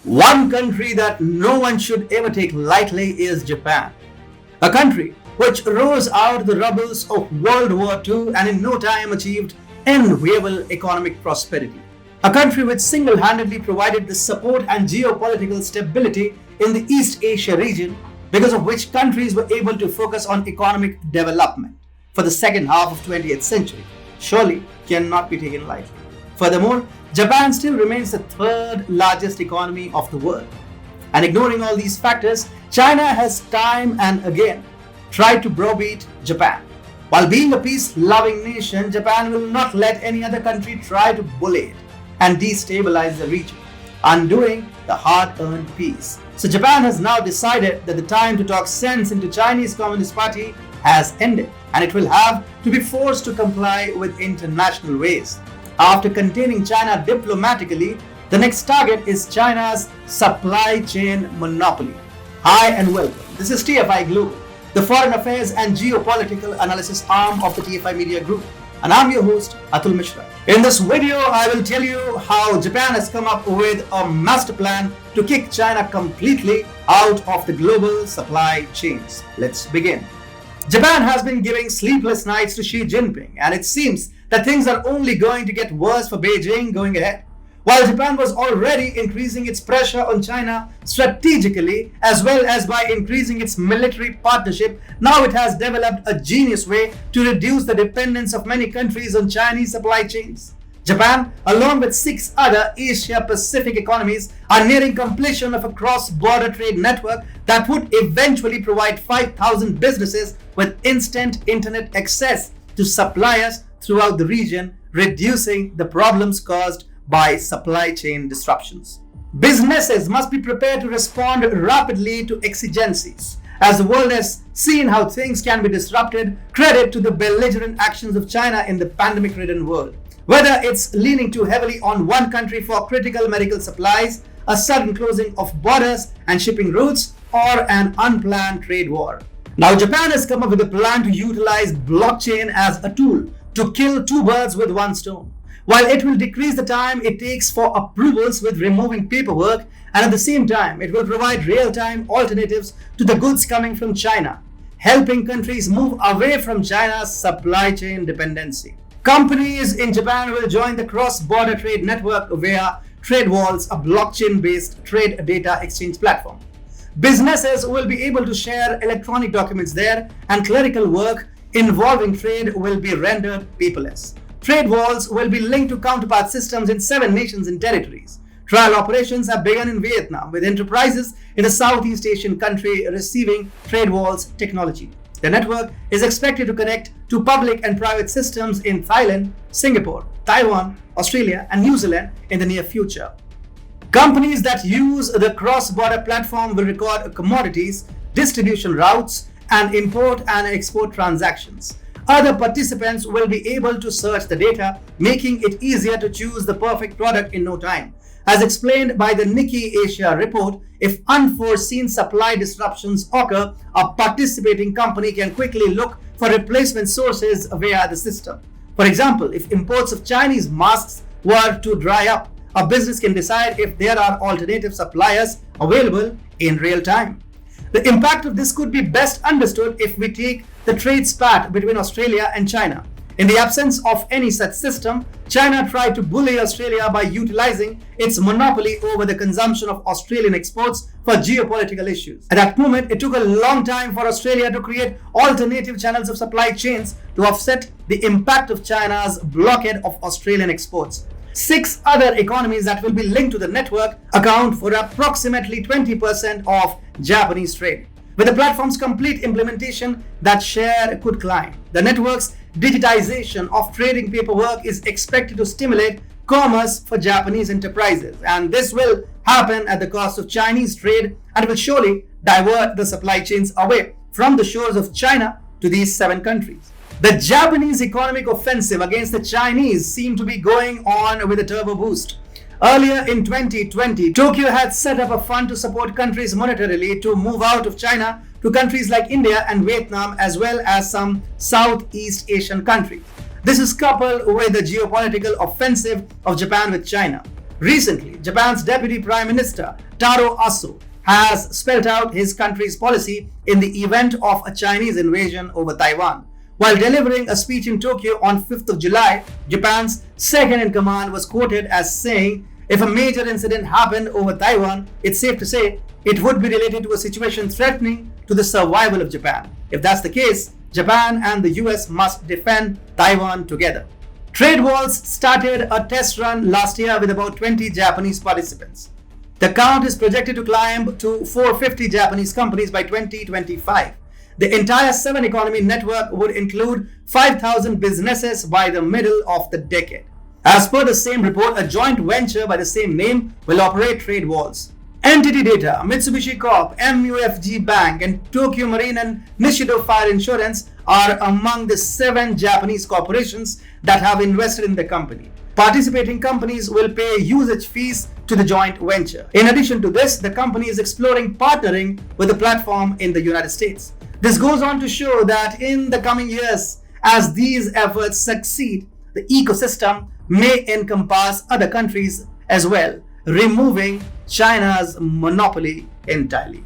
One country that no one should ever take lightly is Japan. A country which rose out of the rubbles of World War II and in no time achieved enviable economic prosperity. A country which single-handedly provided the support and geopolitical stability in the East Asia region, because of which countries were able to focus on economic development for the second half of 20th century, surely cannot be taken lightly. Furthermore, Japan still remains the third largest economy of the world. And ignoring all these factors, China has time and again tried to browbeat Japan. While being a peace-loving nation, Japan will not let any other country try to bully it and destabilize the region, undoing the hard-earned peace. So Japan has now decided that the time to talk sense into Chinese Communist Party has ended, and it will have to be forced to comply with international ways. After containing China diplomatically, the next target is China's supply chain monopoly. Hi and welcome. This is TFI Global, the foreign affairs and geopolitical analysis arm of the TFI Media Group. And I'm your host, Atul Mishra. In this video, I will tell you how Japan has come up with a master plan to kick China completely out of the global supply chains. Let's begin. Japan has been giving sleepless nights to Xi Jinping, and it seems that things are only going to get worse for Beijing going ahead. While Japan was already increasing its pressure on China strategically as well as by increasing its military partnership, now it has developed a genius way to reduce the dependence of many countries on Chinese supply chains. Japan, along with 6 other Asia-Pacific economies, are nearing completion of a cross-border trade network that would eventually provide 5,000 businesses with instant internet access to suppliers throughout the region, reducing the problems caused by supply chain disruptions. Businesses must be prepared to respond rapidly to exigencies. As the world has seen how things can be disrupted, credit to the belligerent actions of China in the pandemic-ridden world. Whether it's leaning too heavily on one country for critical medical supplies, a sudden closing of borders and shipping routes, or an unplanned trade war. Now, Japan has come up with a plan to utilize blockchain as a tool to kill 2 birds with 1 stone. While it will decrease the time it takes for approvals with removing paperwork, and at the same time, it will provide real-time alternatives to the goods coming from China, helping countries move away from China's supply chain dependency. Companies in Japan will join the cross-border trade network via TradeWalls, a blockchain-based trade data exchange platform. Businesses will be able to share electronic documents there, and clerical work involving trade will be rendered paperless. TradeWalls will be linked to counterpart systems in 7 nations and territories. Trial operations have begun in Vietnam, with enterprises in the Southeast Asian country receiving TradeWalls technology. The network is expected to connect to public and private systems in Thailand, Singapore, Taiwan, Australia, and New Zealand in the near future. Companies that use the cross-border platform will record commodities, distribution routes, and import and export transactions. Other participants will be able to search the data, making it easier to choose the perfect product in no time. As explained by the Nikkei Asia report, if unforeseen supply disruptions occur, a participating company can quickly look for replacement sources via the system. For example, if imports of Chinese masks were to dry up, a business can decide if there are alternative suppliers available in real time. The impact of this could be best understood if we take the trade spat between Australia and China. In the absence of any such system, China tried to bully Australia by utilizing its monopoly over the consumption of Australian exports for geopolitical issues. At that moment, it took a long time for Australia to create alternative channels of supply chains to offset the impact of China's blockade of Australian exports. 6 other economies that will be linked to the network account for approximately 20% of Japanese trade. With the platform's complete implementation, that share could climb. The network's digitization of trading paperwork is expected to stimulate commerce for Japanese enterprises, and this will happen at the cost of Chinese trade and will surely divert the supply chains away from the shores of China to these 7 countries. The Japanese economic offensive against the Chinese seemed to be going on with a turbo boost. Earlier in 2020, Tokyo had set up a fund to support countries monetarily to move out of China to countries like India and Vietnam, as well as some Southeast Asian countries. This is coupled with the geopolitical offensive of Japan with China. Recently, Japan's Deputy Prime Minister Taro Aso has spelled out his country's policy in the event of a Chinese invasion over Taiwan. While delivering a speech in Tokyo on 5th of July, Japan's second-in-command was quoted as saying, "If a major incident happened over Taiwan, it's safe to say it would be related to a situation threatening to the survival of Japan. If that's the case, Japan and the US must defend Taiwan together." Trade walls started a test run last year with about 20 Japanese participants. The count is projected to climb to 450 Japanese companies by 2025. The entire seven economy network would include 5,000 businesses by the middle of the decade. As per the same report, a joint venture by the same name will operate trade walls. Entity Data, Mitsubishi Corp, MUFG Bank, and Tokyo Marine and Nishido Fire Insurance are among the 7 Japanese corporations that have invested in the company. Participating companies will pay usage fees to the joint venture. In addition to this, the company is exploring partnering with a platform in the United States. This goes on to show that in the coming years, as these efforts succeed, the ecosystem may encompass other countries as well, removing China's monopoly entirely.